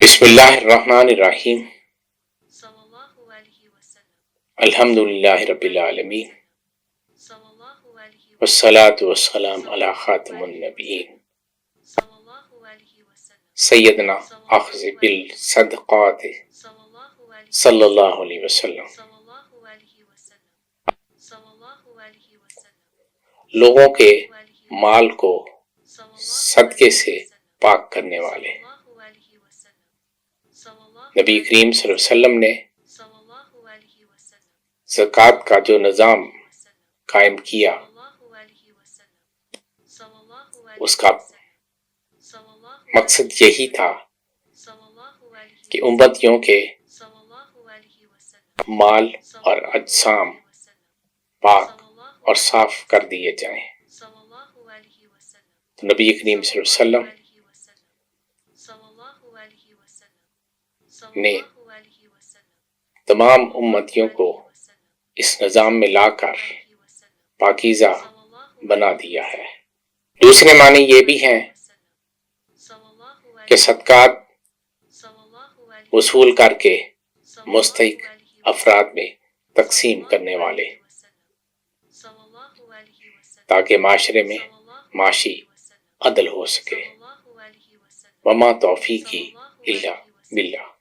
بسم اللہ الرحمن الرحیم الحمد للہ رب العالمین والصلاة والسلام علی خاتم النبیین سیدنا اخذ بالصدقات صلی اللہ علیہ وسلم۔ لوگوں کے مال کو صدقے سے پاک کرنے والے نبی کریم صلی اللہ علیہ وسلم نے زکوٰۃ کا جو نظام قائم کیا، اس کا مقصد یہی تھا کہ امتیوں کے مال اور اجسام پاک اور صاف کر دیے جائیں۔ تو نبی کریم صلی اللہ علیہ وسلم نے تمام امتیوں کو اس نظام میں لا کر پاکیزہ بنا دیا ہے۔ دوسرے معنی یہ بھی ہیں کہ صدقات وصول کر کے مستحق افراد میں تقسیم کرنے والے، تاکہ معاشرے میں معاشی عدل ہو سکے۔ وما توفیقی الا باللہ۔